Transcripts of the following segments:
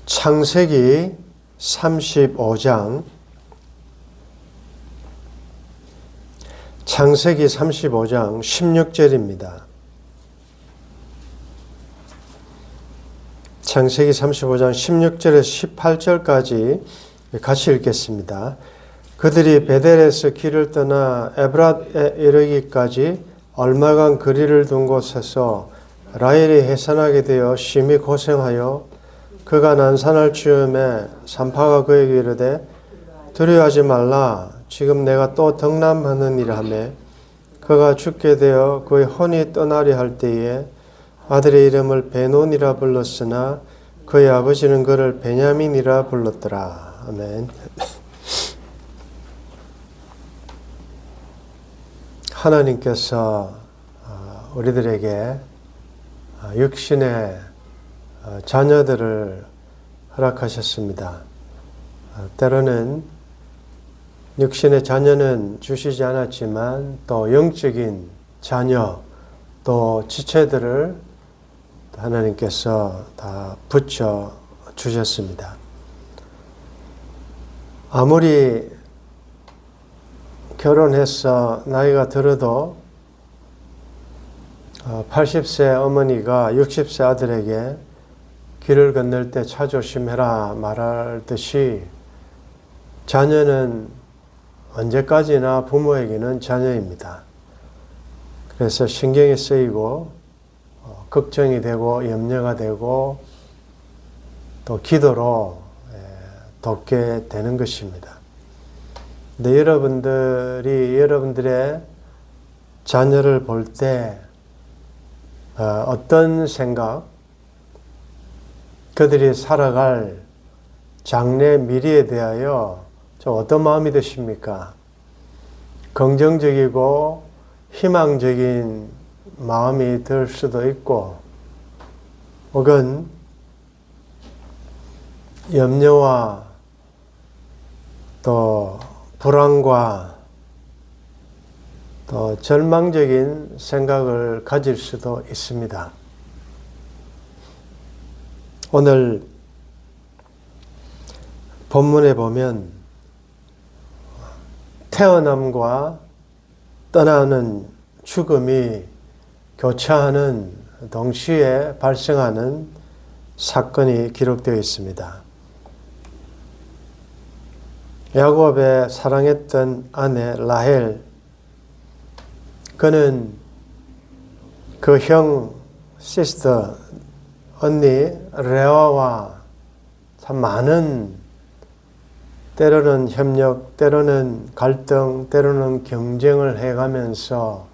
창세기 35장 창세기 35장 16절입니다. 창세기 35장 16절에서 18절까지 같이 읽겠습니다. 그들이 베델에서 길을 떠나 에브랏에 이르기까지 얼마간 거리를 둔 곳에서 라헬이 해산하게 되어 심히 고생하여 그가 난산할 즈음에 산파가 그에게 이르되 두려워하지 말라. 지금 내가 또 덕남하느니라 하매 그가 죽게 되어 그의 혼이 떠나려 할 때에 아들의 이름을 베논이라 불렀으나 그의 아버지는 그를 베냐민이라 불렀더라. 아멘. 하나님께서 우리들에게 육신의 자녀들을 허락하셨습니다. 때로는 육신의 자녀는 주시지 않았지만 또 영적인 자녀 또 지체들을 하나님께서 다 붙여 주셨습니다. 아무리 결혼해서 나이가 들어도 80세 어머니가 60세 아들에게 길을 건널 때 차 조심해라 말하듯이 자녀는 언제까지나 부모에게는 자녀입니다. 그래서 신경이 쓰이고 걱정이 되고 염려가 되고 또 기도로 돕게 되는 것입니다. 근데 여러분들의 자녀를 볼 때 어떤 생각, 그들이 살아갈 장래 미래에 대하여 좀 어떤 마음이 드십니까? 긍정적이고 희망적인 마음이 들 수도 있고 혹은 염려와 또 불안과 또 절망적인 생각을 가질 수도 있습니다. 오늘 본문에 보면 태어남과 떠나는 죽음이 교차하는 동시에 발생하는 사건이 기록되어 있습니다. 야곱의 사랑했던 아내 라헬, 그는 그 형 시스터 언니 레아와 참 많은 때로는 협력, 때로는 갈등, 때로는 경쟁을 해가면서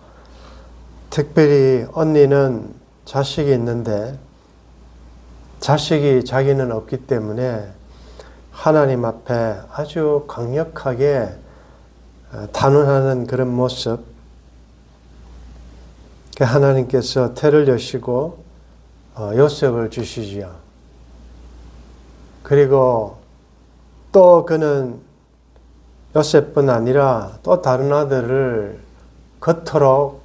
특별히 언니는 자식이 있는데 자식이 자기는 없기 때문에 하나님 앞에 아주 강력하게 단언하는 그런 모습, 하나님께서 태를 여시고 요셉을 주시지요. 그리고 또 그는 요셉뿐 아니라 또 다른 아들을 그토록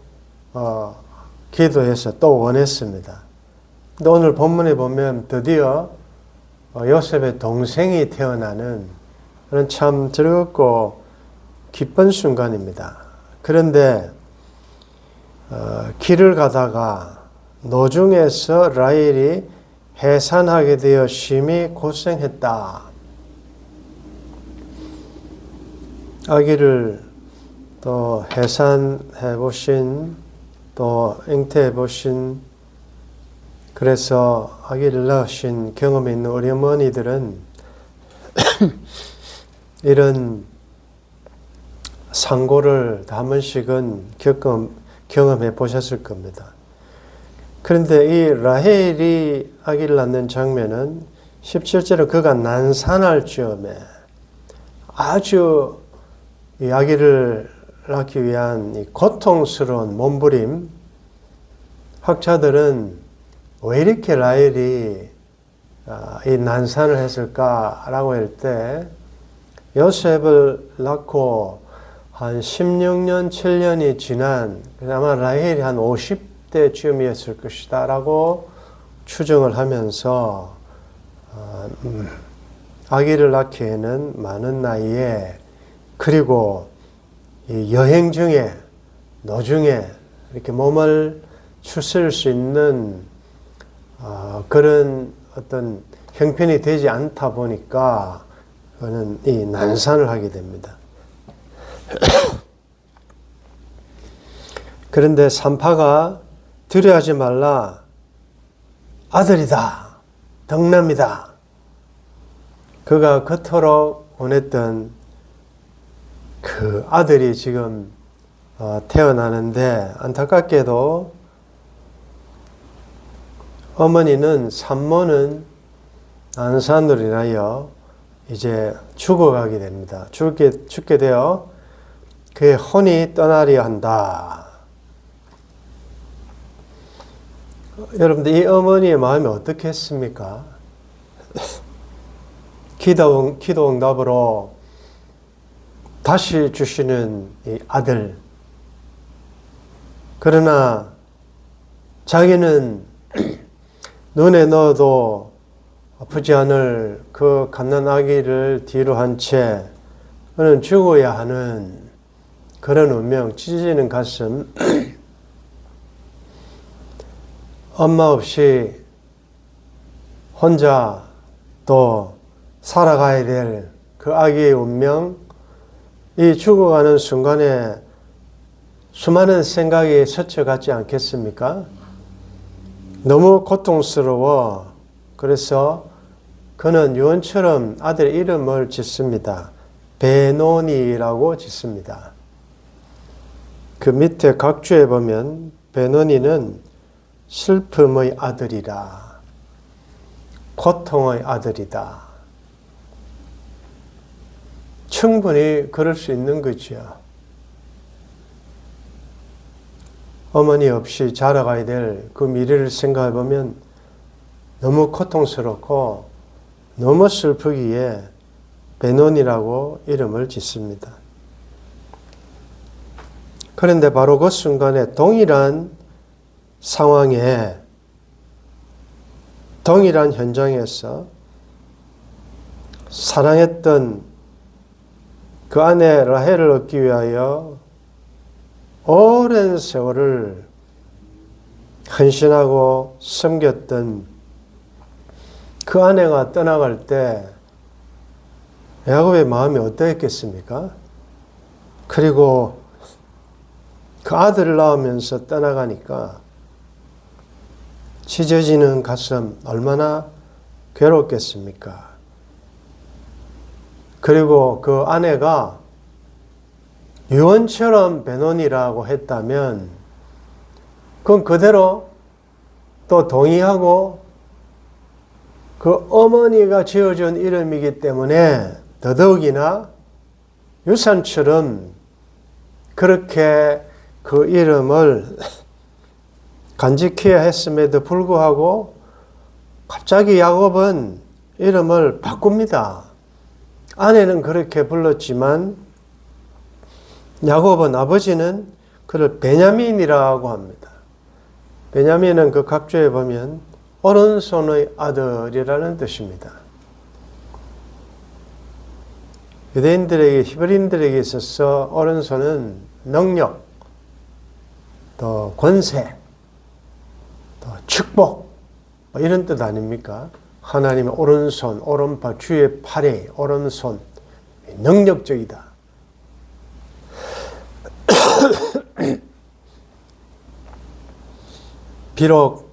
기도해서 또 원했습니다. 근데 오늘 본문에 보면 드디어 요셉의 동생이 태어나는 그런 참 즐겁고 기쁜 순간입니다. 그런데 길을 가다가 노중에서 라헬이 해산하게 되어 심히 고생했다. 아기를 또 해산해 보신 또 잉태해 보신 그래서 아기를 낳으신 경험이 있는 우리 어머니들은 이런 상고를 한 번씩은 경험해 보셨을 겁니다. 그런데 이 라헬이 아기를 낳는 장면은 17절에 그가 난산할 즈음에 아주 이 아기를 낳기 위한 이 고통스러운 몸부림, 학자들은 왜 이렇게 라헬이 이 난산을 했을까라고 할 때 요셉을 낳고 한 16년, 7년이 지난 아마 라헬이 한 50대쯤이었을 것이다 라고 추정을 하면서 아기를 낳기에는 많은 나이에, 그리고 이 여행 중에, 노중에 이렇게 몸을 추스릴 수 있는 그런 어떤 형편이 되지 않다 보니까 그는 이 난산을 하게 됩니다. 그런데 산파가 두려워하지 말라, 아들이다, 덕남이다. 그가 그토록 원했던 그 아들이 지금 태어나는데, 안타깝게도 어머니는 산모는 난산으로 인하여 이제 죽어가게 됩니다. 죽게 되어 그의 혼이 떠나려 한다. 여러분들, 이 어머니의 마음이 어떻겠습니까? 기도 응답으로 다시 주시는 이 아들. 그러나 자기는 눈에 넣어도 아프지 않을 그 갓난아기를 뒤로 한 채 그는 죽어야 하는 그런 운명, 찢어지는 가슴, 엄마 없이 혼자 또 살아가야 될 그 아기의 운명, 이 죽어가는 순간에 수많은 생각이 스쳐가지 않겠습니까? 너무 고통스러워. 그래서 그는 유언처럼 아들의 이름을 짓습니다. 베노니라고 짓습니다. 그 밑에 각주에 보면 베노니는 슬픔의 아들이라, 고통의 아들이다. 충분히 그럴 수 있는 거죠. 어머니 없이 자라가야 될 그 미래를 생각해 보면 너무 고통스럽고 너무 슬프기에 베논이라고 이름을 짓습니다. 그런데 바로 그 순간에 동일한 상황에, 동일한 현장에서 사랑했던 그 아내 라헬을 얻기 위하여 오랜 세월을 헌신하고 섬겼던 그 아내가 떠나갈 때 야곱의 마음이 어떠했겠습니까? 그리고 그 아들을 낳으면서 떠나가니까 찢어지는 가슴 얼마나 괴롭겠습니까? 그리고 그 아내가 유언처럼 베논이라고 했다면 그건 그대로 또 동의하고 그 어머니가 지어준 이름이기 때문에 더더욱이나 유산처럼 그렇게 그 이름을 간직해야 했음에도 불구하고 갑자기 야곱은 이름을 바꿉니다. 아내는 그렇게 불렀지만 야곱은, 아버지는 그를 베냐민이라고 합니다. 베냐민은 그 각주에 보면 오른손의 아들이라는 뜻입니다. 유대인들에게, 히브리인들에게 있어서 오른손은 능력, 또 권세, 또 축복, 이런 뜻 아닙니까? 하나님의 오른손, 오른팔, 주의 팔이 오른손, 능력적이다. 비록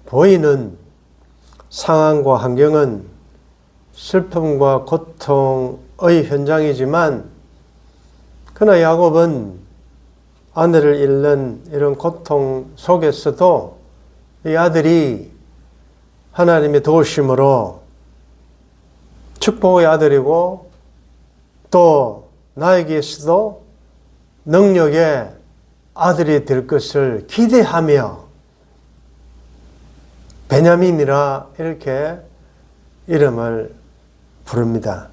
보이는 상황과 환경은 슬픔과 고통의 현장이지만, 그러나 야곱은 아내를 잃는 이런 고통 속에서도 이 아들이 하나님의 도우심으로 축복의 아들이고 또 나에게서도 능력의 아들이 될 것을 기대하며 베냐민이라 이렇게 이름을 부릅니다.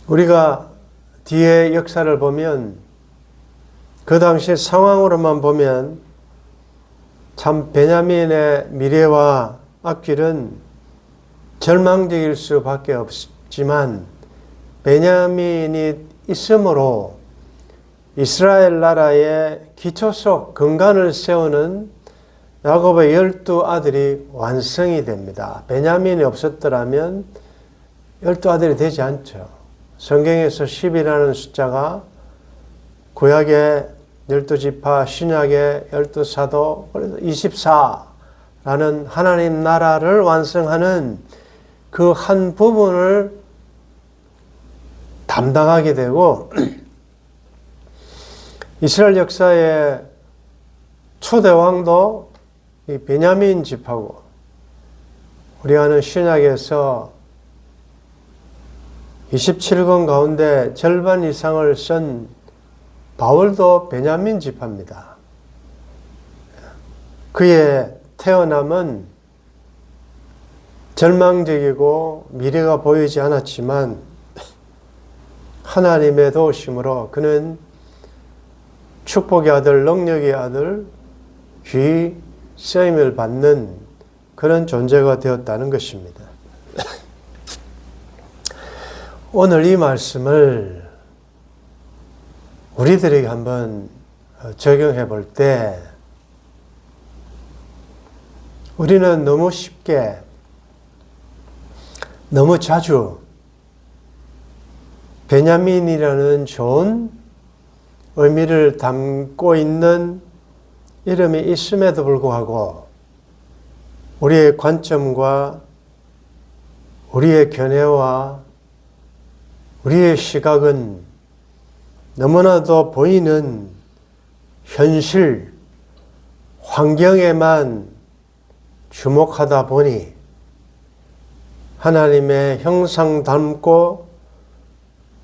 우리가 뒤에 역사를 보면 그 당시 상황으로만 보면 참 베냐민의 미래와 앞길은 절망적일 수밖에 없지만 베냐민이 있으므로 이스라엘 나라의 기초속 근간을 세우는 야곱의 12아들이 완성이 됩니다. 베냐민이 없었더라면 12아들이 되지 않죠. 성경에서 10이라는 숫자가 구약의 12지파, 신약의 12사도, 그래서 24라는 하나님 나라를 완성하는 그 한 부분을 담당하게 되고 이스라엘 역사의 초대 왕도 이 베냐민 지파고 우리가 아는 신약에서 27권 가운데 절반 이상을 쓴 바울도 베냐민 지파입니다. 그의 태어남은 절망적이고 미래가 보이지 않았지만 하나님의 도우심으로 그는 축복의 아들, 능력의 아들, 귀 쓰임을 받는 그런 존재가 되었다는 것입니다. 오늘 이 말씀을 우리들에게 한번 적용해 볼 때 우리는 너무 쉽게, 너무 자주 베냐민이라는 좋은 의미를 담고 있는 이름이 있음에도 불구하고 우리의 관점과 우리의 견해와 우리의 시각은 너무나도 보이는 현실, 환경에만 주목하다 보니 하나님의 형상 닮고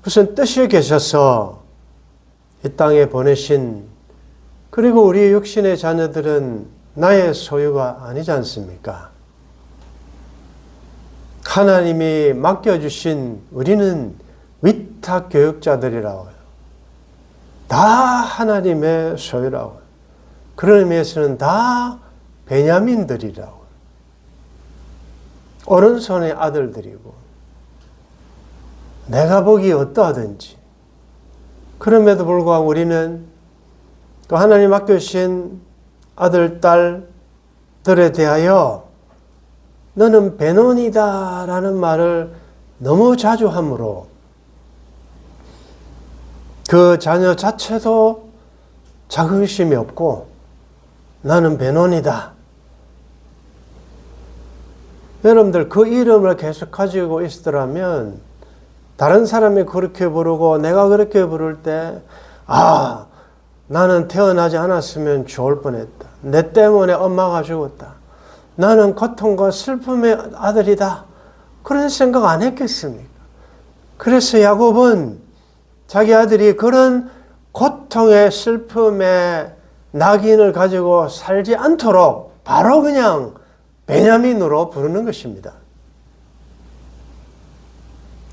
무슨 뜻이 계셔서 이 땅에 보내신, 그리고 우리 육신의 자녀들은 나의 소유가 아니지 않습니까? 하나님이 맡겨주신 우리는 위탁 교육자들이라고요. 다 하나님의 소유라고요. 그런 의미에서는 다 베냐민들이라고요. 오른손의 아들들이고 내가 보기 어떠하든지, 그럼에도 불구하고 우리는 또 하나님 맡겨주신 아들, 딸들에 대하여 너는 베논이다 라는 말을 너무 자주 하므로 그 자녀 자체도 자긍심이 없고 나는 베논이다. 여러분들 그 이름을 계속 가지고 있더라면 다른 사람이 그렇게 부르고 내가 그렇게 부를 때 나는 태어나지 않았으면 좋을 뻔했다. 내 때문에 엄마가 죽었다. 나는 고통과 슬픔의 아들이다. 그런 생각 안 했겠습니까? 그래서 야곱은 자기 아들이 그런 고통의 슬픔의 낙인을 가지고 살지 않도록 바로 그냥 베냐민으로 부르는 것입니다.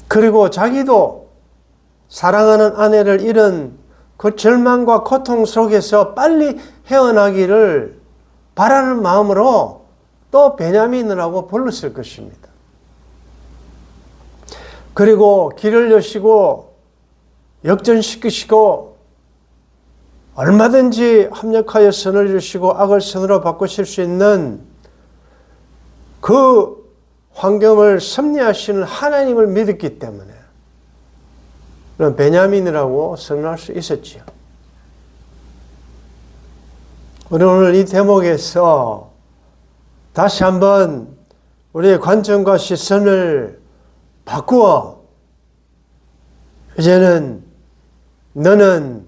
그리고 자기도 사랑하는 아내를 잃은 그 절망과 고통 속에서 빨리 헤어나기를 바라는 마음으로 또 베냐민이라고 불렀을 것입니다. 그리고 길을 여시고 역전시키시고 얼마든지 합력하여 선을 이루시고 악을 선으로 바꾸실 수 있는 그 환경을 섭리하시는 하나님을 믿었기 때문에 그런 베냐민이라고 선언할 수 있었지요. 우리 오늘 이 대목에서 다시 한번 우리의 관점과 시선을 바꾸어 이제는 너는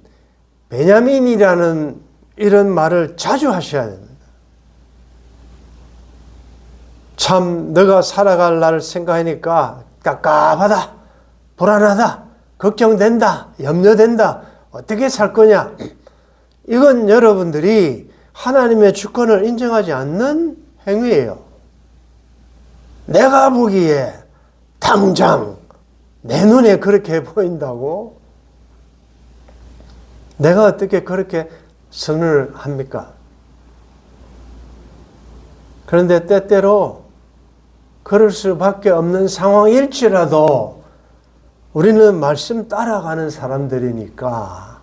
베냐민이라는 이런 말을 자주 하셔야 됩니다. 참 너가 살아갈 날을 생각하니까 깝깝하다, 불안하다, 걱정된다, 염려된다, 어떻게 살 거냐. 이건 여러분들이 하나님의 주권을 인정하지 않는 행위예요. 내가 보기에 당장 내 눈에 그렇게 보인다고 내가 어떻게 그렇게 선을 합니까? 그런데 때때로 그럴 수밖에 없는 상황일지라도 우리는 말씀 따라가는 사람들이니까.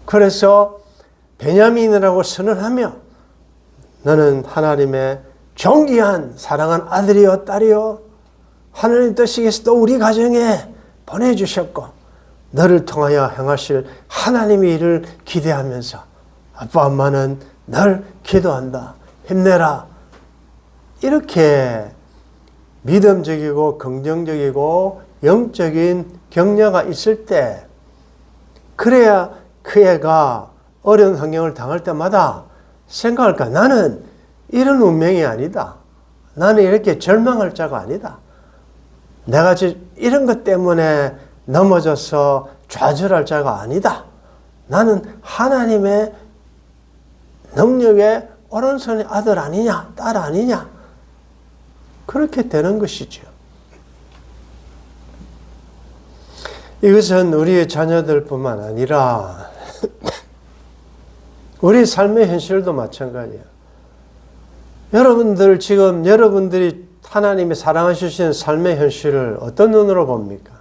그래서 베냐민이라고 선언하며 너는 하나님의 존귀한 사랑한 아들이요 딸이요 하나님 뜻이께서 또 우리 가정에 보내주셨고 너를 통하여 행하실 하나님의 일을 기대하면서 아빠 엄마는 널 기도한다. 힘내라. 이렇게 믿음적이고 긍정적이고 영적인 격려가 있을 때 그래야 그 애가 어려운 환경을 당할 때마다 생각할까? 나는 이런 운명이 아니다. 나는 이렇게 절망할 자가 아니다. 내가 이런 것 때문에 넘어져서 좌절할 자가 아니다. 나는 하나님의 능력의 오른손의 아들 아니냐, 딸 아니냐. 그렇게 되는 것이죠. 이것은 우리의 자녀들뿐만 아니라 우리 삶의 현실도 마찬가지예요. 여러분들 지금 여러분들이 하나님이 사랑하시는 삶의 현실을 어떤 눈으로 봅니까?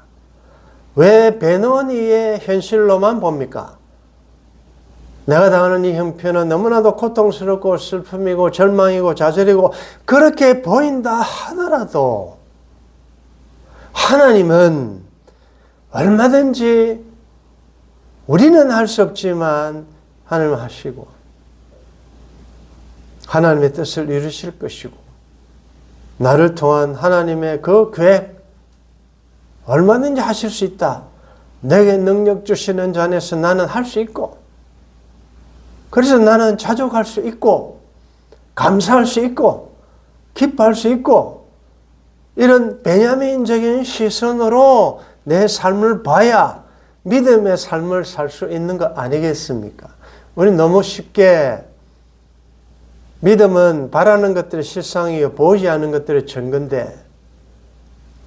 왜 베노니의 현실로만 봅니까? 내가 당하는 이 형편은 너무나도 고통스럽고 슬픔이고 절망이고 좌절이고 그렇게 보인다 하더라도 하나님은 얼마든지 우리는 할 수 없지만 하나님은 하시고 하나님의 뜻을 이루실 것이고 나를 통한 하나님의 그 계획 얼마든지 하실 수 있다. 내게 능력 주시는 자 안에서 나는 할 수 있고 그래서 나는 자족할 수 있고 감사할 수 있고 기뻐할 수 있고 이런 베냐민적인 시선으로 내 삶을 봐야 믿음의 삶을 살 수 있는 것 아니겠습니까? 우리 너무 쉽게 믿음은 바라는 것들의 실상이요 보이지 않는 것들의 증거인데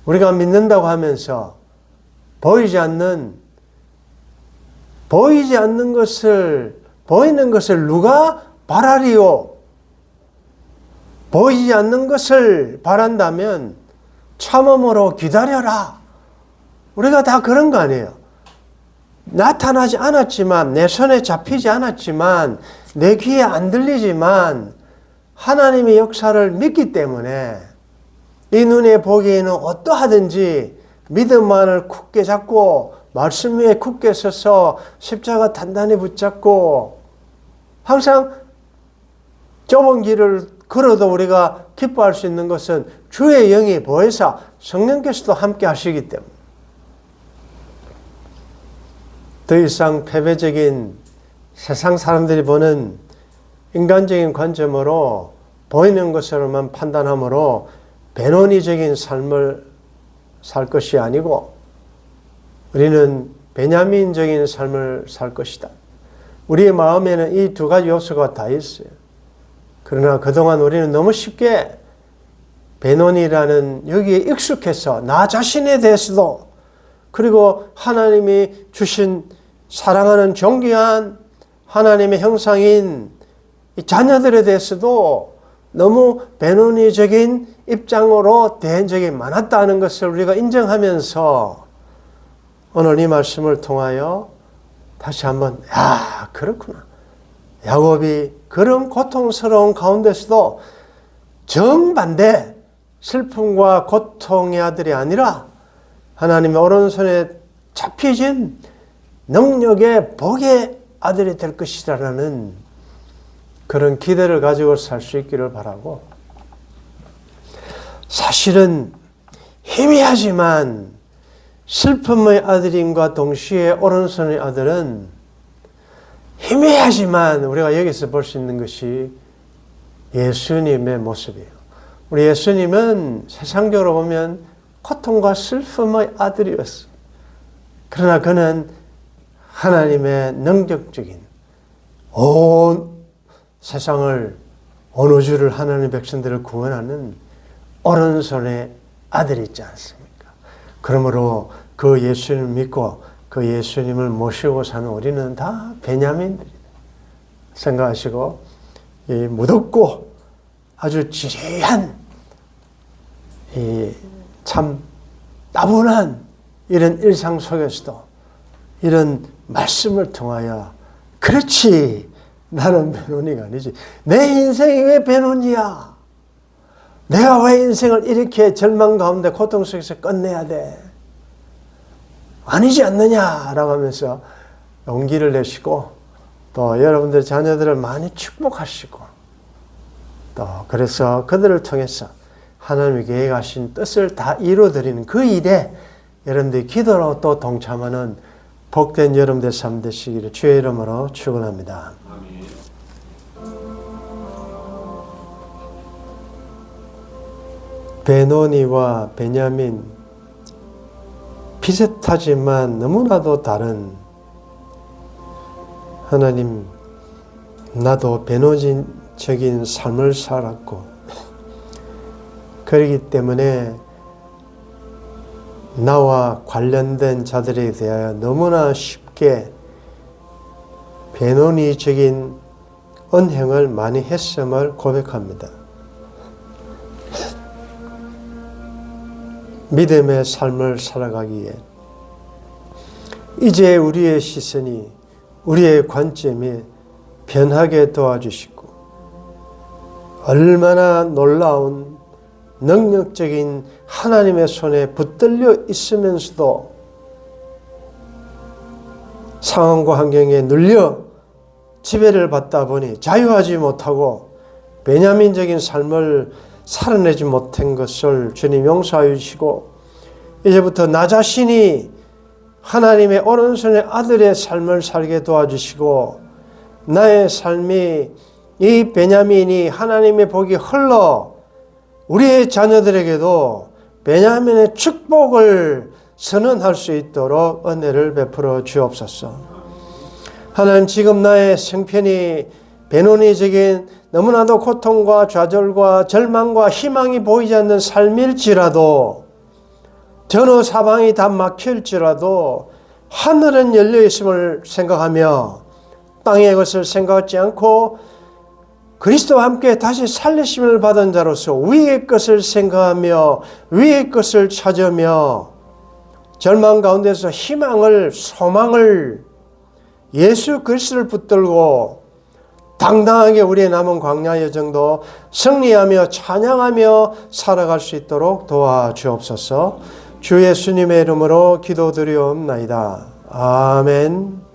우리가 믿는다고 하면서 보이지 않는 것을 보이는 것을 누가 바라리요? 보이지 않는 것을 바란다면 참음으로 기다려라. 우리가 다 그런 거 아니에요. 나타나지 않았지만 내 손에 잡히지 않았지만 내 귀에 안 들리지만 하나님의 역사를 믿기 때문에 이 눈에 보기에는 어떠하든지 믿음만을 굳게 잡고 말씀 위에 굳게 서서 십자가 단단히 붙잡고 항상 좁은 길을 걸어도 우리가 기뻐할 수 있는 것은 주의 영이 보혜사 성령께서도 함께 하시기 때문에 더 이상 패배적인 세상 사람들이 보는 인간적인 관점으로 보이는 것으로만 판단함으로 베노니적인 삶을 살 것이 아니고 우리는 베냐민적인 삶을 살 것이다. 우리의 마음에는 이 두 가지 요소가 다 있어요. 그러나 그동안 우리는 너무 쉽게 베노니라는 여기에 익숙해서 나 자신에 대해서도 그리고 하나님이 주신 사랑하는 존귀한 하나님의 형상인 이 자녀들에 대해서도 너무 베노니적인 입장으로 대한 적이 많았다는 것을 우리가 인정하면서 오늘 이 말씀을 통하여 다시 한번 그렇구나. 야곱이 그런 고통스러운 가운데서도 정반대 슬픔과 고통의 아들이 아니라 하나님의 오른손에 잡히진 능력의 복의 아들이 될 것이라는 그런 기대를 가지고 살 수 있기를 바라고 사실은 희미하지만 슬픔의 아들임과 동시에 오른손의 아들은 희미하지만 우리가 여기서 볼 수 있는 것이 예수님의 모습이에요. 우리 예수님은 세상적으로 보면 고통과 슬픔의 아들이었어요. 그러나 그는 하나님의 능력적인 온 세상을 온 우주를 하나님의 백성들을 구원하는 오른손의 아들이 있지 않습니까? 그러므로 그 예수님을 믿고 그 예수님을 모시고 사는 우리는 다 베냐민들이다 생각하시고 이 무덥고 아주 지리한 참 따분한 이런 일상 속에서도 이런 말씀을 통하여 그렇지, 나는 베노니가 아니지. 내 인생이 왜 베노니야? 내가 왜 인생을 이렇게 절망 가운데 고통 속에서 끝내야 돼? 아니지 않느냐라고 하면서 용기를 내시고 또 여러분들 자녀들을 많이 축복하시고 또 그래서 그들을 통해서 하나님이 계획하신 뜻을 다 이루어드리는 그 일에 여러분들이 기도로 또 동참하는 복된 여러분들 삶 되시기를 주의 이름으로 축원합니다. 베노니와 베냐민, 비슷하지만 너무나도 다른, 하나님, 나도 베노니적인 삶을 살았고 그렇기 때문에 나와 관련된 자들에 대하여 너무나 쉽게 베노니적인 언행을 많이 했음을 고백합니다. 믿음의 삶을 살아가기에 이제 우리의 시선이, 우리의 관점이 변하게 도와주시고 얼마나 놀라운 능력적인 하나님의 손에 붙들려 있으면서도 상황과 환경에 눌려 지배를 받다 보니 자유하지 못하고 베냐민적인 삶을 살아내지 못한 것을 주님 용서하여 주시고 이제부터 나 자신이 하나님의 오른손의 아들의 삶을 살게 도와주시고 나의 삶이 이 베냐민이 하나님의 복이 흘러 우리의 자녀들에게도 베냐민의 축복을 선언할 수 있도록 은혜를 베풀어 주옵소서. 하나님, 지금 나의 생편이 베노니적인 너무나도 고통과 좌절과 절망과 희망이 보이지 않는 삶일지라도, 전후 사방이 다 막힐지라도 하늘은 열려 있음을 생각하며 땅의 것을 생각하지 않고 그리스도와 함께 다시 살리심을 받은 자로서 위의 것을 생각하며 위의 것을 찾으며 절망 가운데서 희망을, 소망을, 예수 그리스도를 붙들고 당당하게 우리의 남은 광야 여정도 승리하며 찬양하며 살아갈 수 있도록 도와주옵소서. 주 예수님의 이름으로 기도드리옵나이다. 아멘.